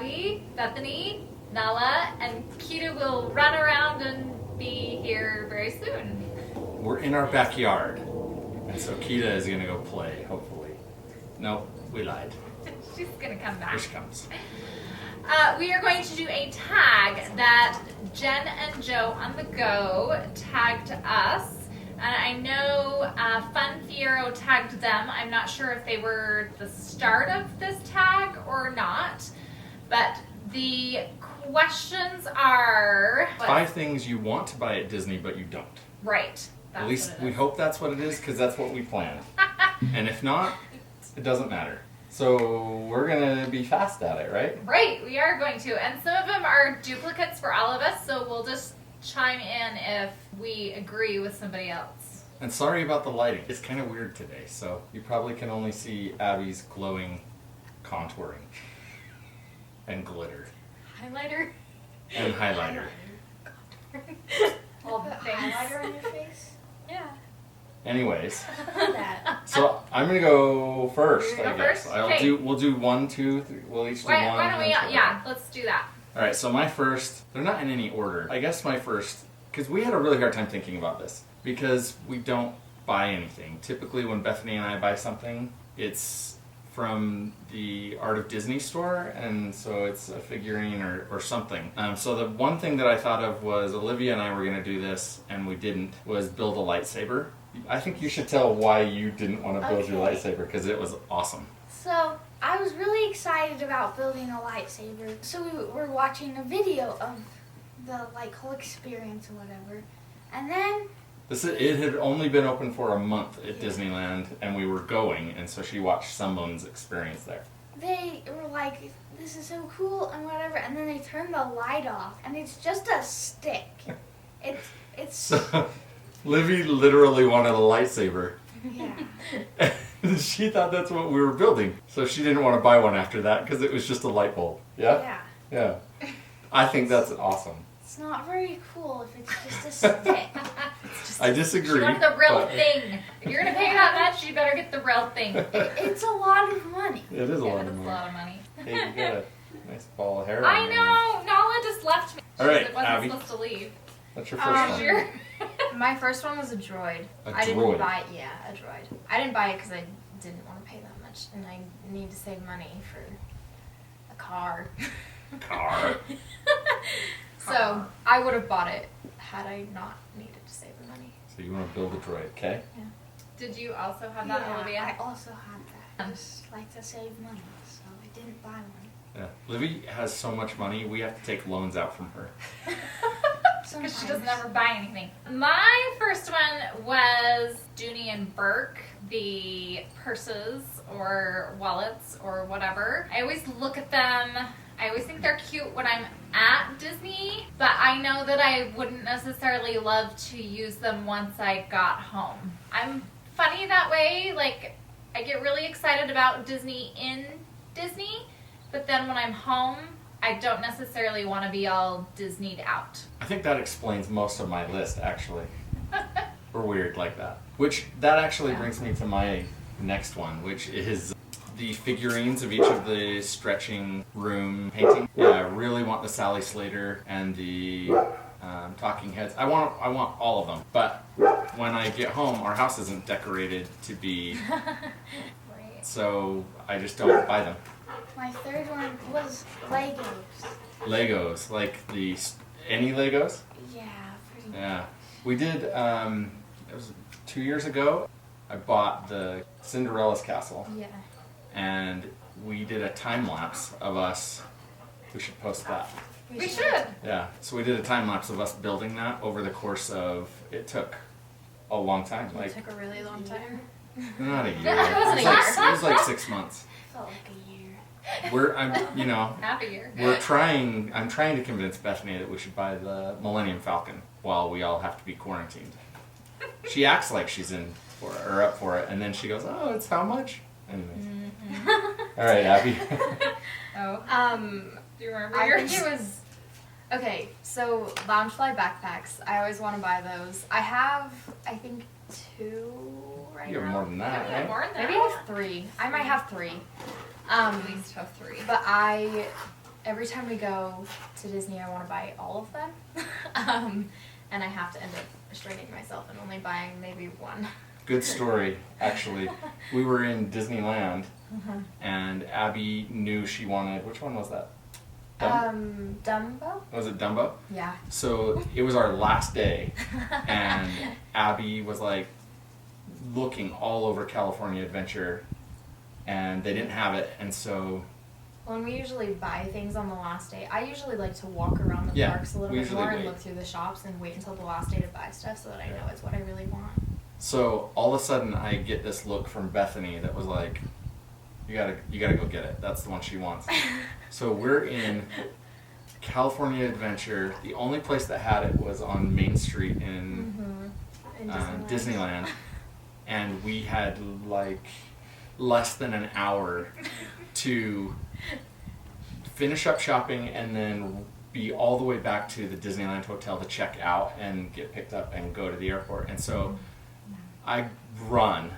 Abby, Bethany, Nala, and Kita will run around and be here very soon. We're in our backyard, and so Kita is gonna go play, hopefully. Nope, we lied. She's gonna come back. Here she comes. We are going to do a tag that Jen and Joe on the Go tagged us. And I know Fun Fiero tagged them. I'm not sure if they were the start of this tag or not. But the questions are... 5 things you want to buy at Disney, but you don't. Right. At least we hope that's what it is, because that's what we planned. And if not, it doesn't matter. So we're gonna be fast at it, right? Right, we are going to. And some of them are duplicates for all of us, so we'll just chime in if we agree with somebody else. And sorry about the lighting. It's kind of weird today, so you probably can only see Abby's glowing contouring and glitter Highlighter? and highlighter. All the Put things. highlighter on your face? Yeah. Anyways, That. so I'm gonna go first. You're gonna I go guess first? I'll Okay. do. We'll do 1, 2, 3. We'll each do one. Why don't we, and then yeah, let's do that. All right, so my first, they're not in any order. I guess my first, because we had a really hard time thinking about this, because we don't buy anything. Typically when Bethany and I buy something, it's from the Art of Disney store, and so it's a figurine or something. So the one thing that I thought of was Olivia and I were going to do this, and we didn't, was build a lightsaber. I think you should tell why you didn't want to build your Okay. lightsaber, because it was awesome. So, I was really excited about building a lightsaber. So we were watching a video of the whole experience or whatever. And then It had only been open for a month at Yeah. Disneyland, and we were going, and so she watched someone's experience there. they were like, this is so cool and whatever. And then they turned the light off and it's just a stick. It's So Livy literally wanted a lightsaber. yeah. And she thought that's what we were building. So she didn't want to buy one after that because it was just a light bulb. Yeah? Yeah. Yeah. I think that's awesome. It's not very cool if it's just a stick. I disagree. She wanted the real but thing. If you're going to pay that much, you better get the real thing. It's a lot of money. It is a lot It's of a money. lot of money. Hey, you got a nice ball of hair on I there. know. Nala just left me. All right, She wasn't Abby. supposed to leave. What's your first one? Sure. My first one was a droid. A I didn't droid? buy it. Yeah, a droid. I didn't buy it because I didn't want to pay that much, and I need to save money for a car. Car. So I would have bought it had I not needed to save the money. So you want to build a droid, okay? Did you also have that, Yeah, Olivia? I also had that. I just like to save money, so I didn't buy one. Yeah. Livy has so much money, we have to take loans out from her. Because she doesn't ever buy anything. My first one was Dooney and Burke, the purses or wallets or whatever. I always look at them. I always think they're cute when I'm at Disney, but I know that I wouldn't necessarily love to use them once I got home. I'm funny that way. Like, I get really excited about Disney in Disney, but then when I'm home, I don't necessarily want to be all Disneyed out. I think that explains most of my list, actually. We're weird like that. Which, that actually brings me to my next one, which is the figurines of each of the stretching room painting. Yeah, I really want the Sally Slater and the talking heads. I want all of them. But when I get home, our house isn't decorated to be, Right. so I just don't buy them. My third one was Legos. Legos, like any Legos? Yeah, pretty much. Yeah, we did. It was 2 years ago. I bought the Cinderella's castle, Yeah. and we did a time lapse of us. We should post that. We should. Yeah, so we did a time lapse of us building that over the course of. It took a long time, It like took a really long time. not a year. It wasn't a like, year. It was like 6 months. Felt like a year. Half a year. We're trying. I'm trying to convince Bethany that we should buy the Millennium Falcon while we all have to be quarantined. She acts like she's in for it, or up for it, and then she goes, "Oh, it's how much?" Anyways. All right, Abby. Oh, do you remember I yours? think it was okay. So Loungefly backpacks. I always want to buy those. I have, I think, 2 right You have now. more than that, Maybe right? more than that. Maybe I have 3. I might have 3. At least have 3. But I every time we go to Disney, I want to buy all of them. And I have to end up restraining myself and only buying maybe one. Good story, actually. We were in Disneyland, and Abby knew she wanted, which one was that? Dumbo? Was it Dumbo? Yeah. So it was our last day, and Abby was like looking all over California Adventure, and they didn't have it, and so When we usually buy things on the last day, I usually like to walk around the Yeah, parks a little we bit usually more and wait. look through the shops and wait until the last day to buy stuff so that I know it's what I really want. So all of a sudden, I get this look from Bethany that was like, "You gotta go get it. That's the one she wants." So we're in California Adventure. The only place that had it was on Main Street in In Disneyland, and we had like less than an hour to finish up shopping and then be all the way back to the Disneyland hotel to check out and get picked up and go to the airport. And so I run,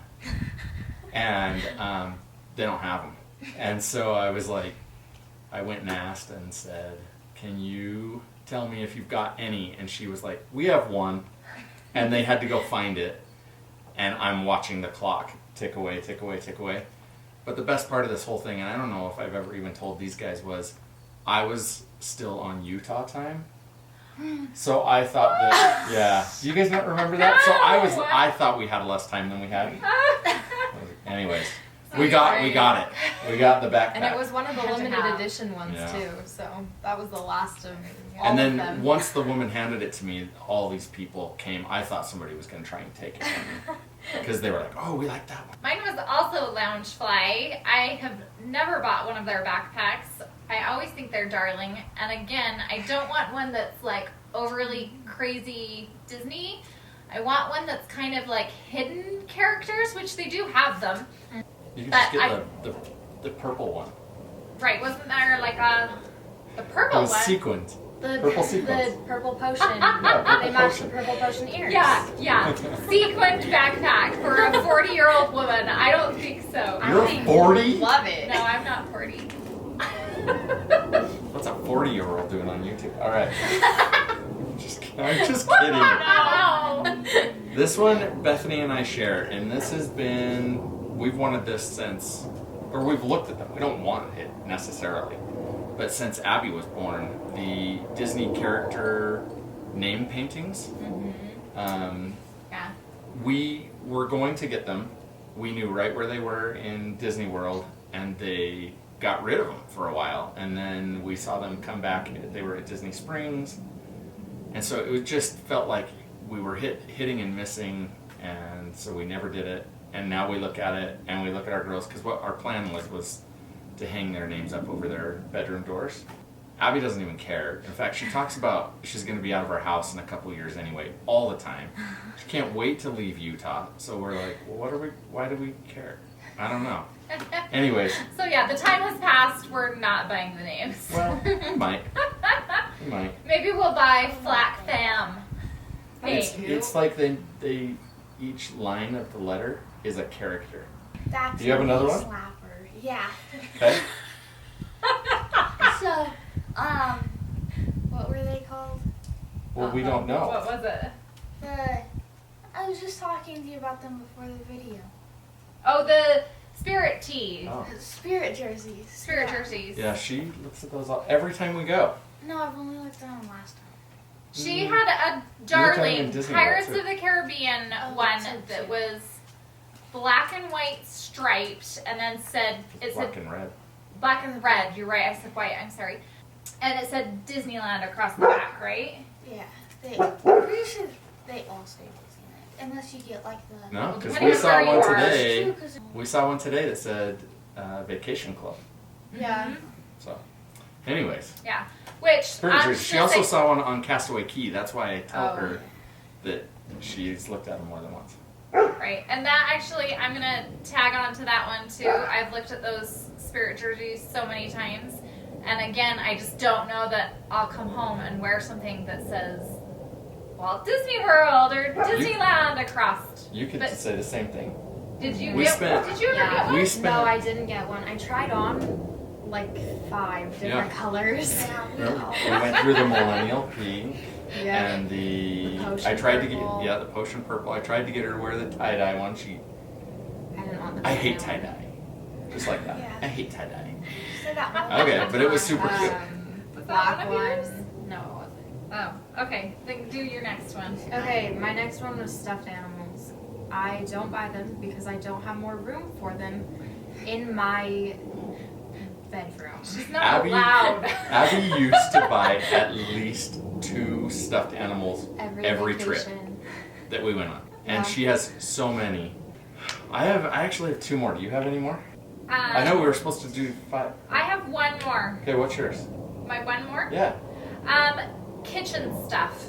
and they don't have them. And so I was like, I went and asked and said, "Can you tell me if you've got any?" And she was like, "We have one." And they had to go find it. And I'm watching the clock tick away, tick away, tick away. But the best part of this whole thing, and I don't know if I've ever even told these guys, was I was still on Utah time. So I thought that, yeah. Do you guys not remember that? So I thought we had less time than we had. Anyways, we got it. We got the backpack. And it was one of the Had to limited have. edition ones Yeah. too, so that was the last of all And of then them. once the woman handed it to me, all these people came. I thought somebody was going to try and take it from me. Because they were like, "Oh, we like that one." Mine was also Loungefly. I have never bought one of their backpacks. I always think they're darling. And again, I don't want one that's like overly crazy Disney. I want one that's kind of like hidden characters, which they do have them. You can But just get the purple one. Right, wasn't there like the It purple was one? sequined. The Purple sequins. The purple potion. purple They matched the potion. purple potion ears. Yeah. Sequined backpack for a 40-year-old woman. I don't think so. You're I think 40? Love it. No, I'm not 40. What's a 40-year-old doing on YouTube? All right. I'm just kidding. No. This one, Bethany and I share, and this has been, we've wanted this since, or we've looked at them. We don't want it necessarily, but since Abby was born, the Disney character name paintings. Yeah. We were going to get them. We knew right where they were in Disney World, and they got rid of them for a while. And then we saw them come back. They were at Disney Springs, and so it just felt like we were hitting and missing, and so we never did it. And now we look at it, and we look at our girls, because what our plan was to hang their names up over their bedroom doors. Abby doesn't even care. In fact, she talks about she's going to be out of our house in a couple years anyway, all the time. She can't wait to leave Utah. So we're like, well, why do we care? I don't know. Anyways, So yeah, the time has passed. We're not buying the names. well, we might. We might. Maybe we'll buy Flack Fam. It's like they each line of the letter is a character. That's Do you have a another knee one? Slapper. Yeah. Okay? So, what were they called? Well, we don't know. What was it? I was just talking to you about them before the video. Oh, the Spirit Tee. Oh. Spirit jerseys. Spirit jerseys. Yeah, she looks at those all, every time we go. No, I've only looked at them last time. She had a in darling Disney Pirates World, too. of the Caribbean Oh, one that's so that cute. was black and white striped, and then said Black and red. black and red. You're right. I said white. I'm sorry. And it said Disneyland across the back, right? Yeah. I'm pretty sure they all say Disneyland. Unless you get like the... No, because Depending we on saw where you one are. today. True, 'cause- We saw one today that said Vacation Club. Yeah. Mhm. So, anyways, Yeah. Which Spirit I'm Jerseys. just She gonna also say- saw one on Castaway Key. That's why I tell Oh. her that she's looked at them more than once. Right, and that actually, I'm gonna tag on to that one too. I've looked at those Spirit jerseys so many times, and again, I just don't know that I'll come home and wear something that says Walt Disney World or Disneyland across. You could But- say the same thing. Did you We get? spent- Did you ever Yeah. get one? We spent. No, I didn't get one. I tried on like 5 different colors. Yeah, we Remember? all- We went through the millennial pink Yeah. and the potion I tried purple. to get the potion purple. I tried to get her to wear the tie-dye one. I didn't want the I hate banana tie-dye. Just like that. Yeah. I hate tie-dye. So that one. Okay, but it was super one. cute. Was that Black one of yours? one. No, it wasn't. Oh, okay. Then do your next one. Okay, my next one was stuffed animals. I don't buy them because I don't have more room for them in my bedroom. She's not Abby, allowed. Abby used to buy at least 2 stuffed animals every trip vacation. that we went on. And Yeah. she has so many. I actually have 2 more. Do you have any more? I know we were supposed to do 5. I have one more. Okay, what's yours? My one more. Yeah. Kitchen stuff.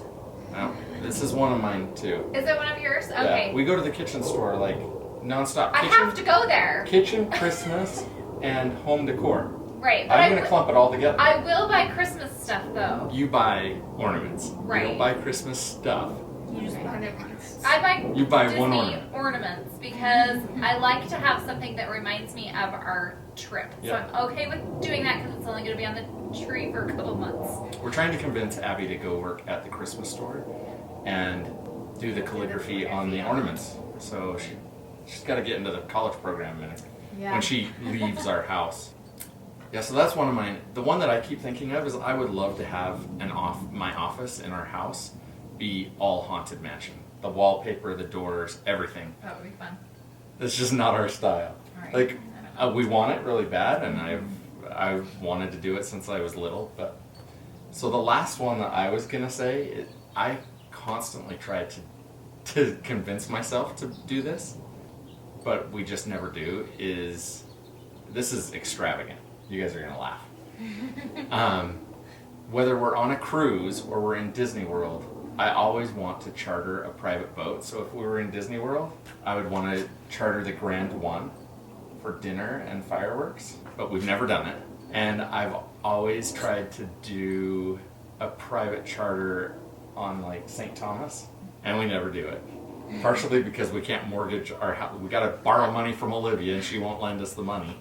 No, this is one of mine too. Is it one of yours? Okay. Yeah, we go to the kitchen store like nonstop. I have to go there. Kitchen, Christmas, and home decor. Right. But I'm gonna clump it all together. I will buy Christmas stuff though. You buy ornaments. You Right. don't buy Christmas stuff. You just bought it once. I buy You buy Disney one ornament. ornaments because I like to have something that reminds me of our trip. Yeah. So I'm okay with doing that because it's only going to be on the tree for a couple months. We're trying to convince Abby to go work at the Christmas store and do the calligraphy on the ornaments. So she's got to get into the college program Yeah. when she leaves our house. Yeah, so that's one of mine. The one that I keep thinking of is I would love to have my office in our house be all Haunted Mansion. The wallpaper, the doors, everything. That would be fun. It's just not our style. All right. Like, I don't know. we want it really bad, and I've wanted to do it since I was little. But so the last one that I was gonna say, I constantly tried to convince myself to do this, but we just never do. This is extravagant. You guys are gonna laugh. Whether we're on a cruise or we're in Disney World, I always want to charter a private boat. So if we were in Disney World, I would want to charter the Grand One for dinner and fireworks, but we've never done it. And I've always tried to do a private charter on like St. Thomas, and we never do it. Partially because we can't mortgage our house. We got to borrow money from Olivia, and she won't lend us the money.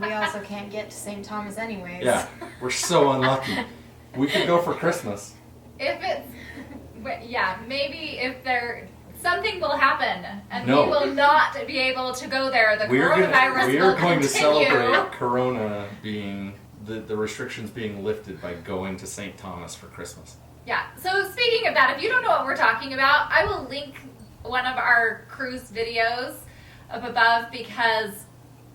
We also can't get to St. Thomas anyways. Yeah, we're so unlucky. We could go for Christmas. If it's, yeah, maybe if something will happen and No. we will not be able to go there. The We are coronavirus we will are going to continue. celebrate Corona being the restrictions being lifted by going to St. Thomas for Christmas. Yeah. So speaking of that, if you don't know what we're talking about, I will link one of our cruise videos up above because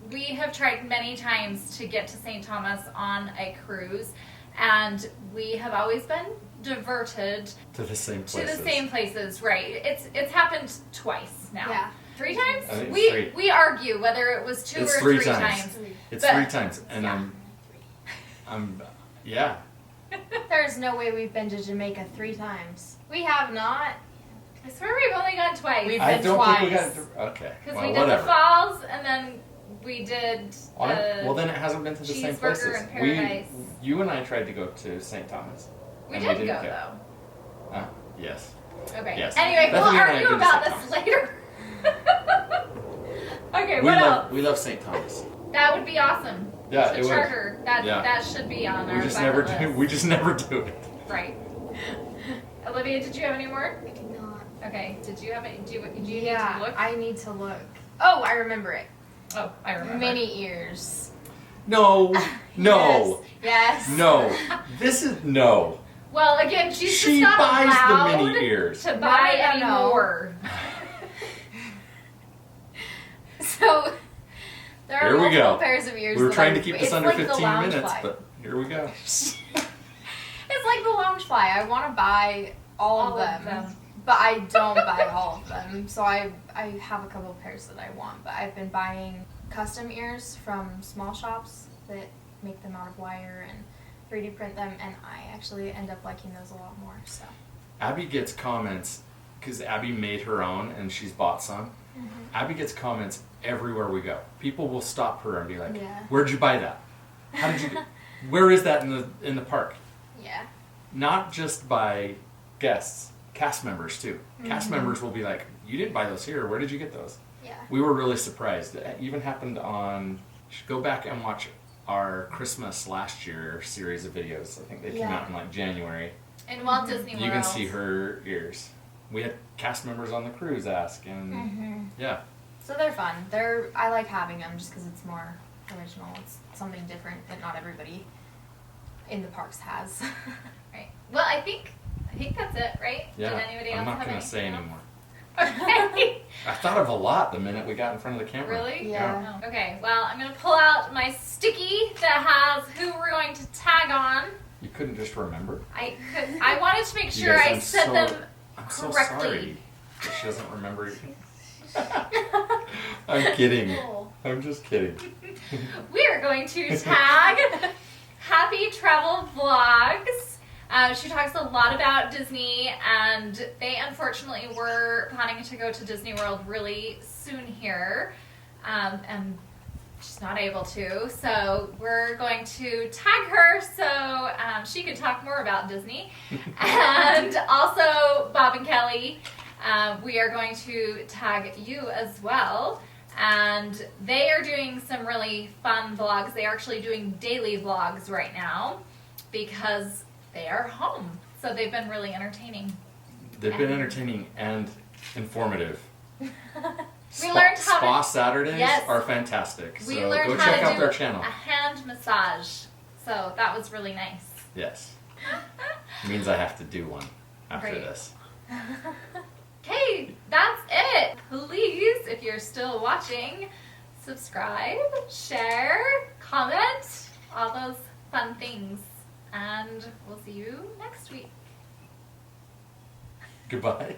we have tried many times to get to St. Thomas on a cruise, and we have always been diverted To the same to places. the same places. Right. It's happened twice now. Yeah. 3 times? I think it's We 3. we argue whether it was 2 It's or 3 3 times. times. It's But- 3 times, and yeah. yeah. There's no way we've been to Jamaica 3 times. We have not. I swear we've only gone twice. We've I been don't think we twice. got. Okay. Because Well, we did whatever. the falls and then we did Well, then it hasn't been to the same Cheeseburger places. in Paradise. You and I tried to go to St. Thomas. we and did didn't go care. though. Yes. Okay. Yes. Anyway, we'll Bethany and I argue did about St. this Thomas. later. Okay, We what love else? we love St. Thomas. That would be awesome. Yeah, The it would. charter. That Yeah. that should be on our We just bucket never list. do. We just never do it. Right. Olivia, did you have any more? I did not. Okay. Did you have any? Do you need Yeah, to look? I need to look. Oh, I remember it. Oh, I remember. Mini ears. No. No. Yes. No. This is no. Well, again, she's She just not buys allowed the mini ears. to buy No, no, any no. more. So there are Here we multiple go. pairs of ears. We were that trying I- to keep it's this under like the 15 lounge minutes, fly. but here we go. It's like the lounge fly. I want to buy all of them, but I don't buy all of them. So I have a couple of pairs that I want, but I've been buying custom ears from small shops that make them out of wire and 3D print them, and I actually end up liking those a lot more. So Abby gets comments because Abby made her own and she's bought some. Abby gets comments everywhere we go. People will stop her and be like, Yeah. "Where'd you buy that? How did you? Where is that in the park?" yeah, Not just by guests, cast members too. Cast members will be like, "You didn't buy those here. Where did you get those?" yeah. We were really surprised. It even happened on. You should go back and watch our Christmas last year series of videos. I think they came Yeah. out in like January. In Walt Disney World. You can see her ears. We had cast members on the cruise ask, and yeah. So they're fun. I like having them just because it's more original. It's something different that not everybody in the parks has. Right. Well, I think that's it, right? Yeah. Did anybody else I'm not have gonna say anything anymore. else? Okay. I thought of a lot the minute we got in front of the camera. Really? Yeah. Oh. Okay. Well, I'm gonna pull out my sticky that has who we're going to tag on. You couldn't just remember? I wanted to make You sure guys, I I'm said so- them I'm so correctly. sorry that she doesn't remember. I'm kidding. Cool. I'm just kidding. We're going to tag Happy Travel Vlogs. She talks a lot about Disney, and they unfortunately were planning to go to Disney World really soon here, and she's not able to. So we're going to tag her so she could talk more about Disney. And also Bob and Kelly, we are going to tag you as well. And they are doing some really fun vlogs. They are actually doing daily vlogs right now because they are home. So they've been really entertaining. They've been entertaining and informative. We learned how Spa to... Saturdays Yes. are fantastic. We So learned go how check to out do their channel. a hand massage. So that was really nice. Yes. Means I have to do one after Great. this. Okay, that's it. Please, if you're still watching, subscribe, share, comment, all those fun things. And we'll see you next week. Goodbye.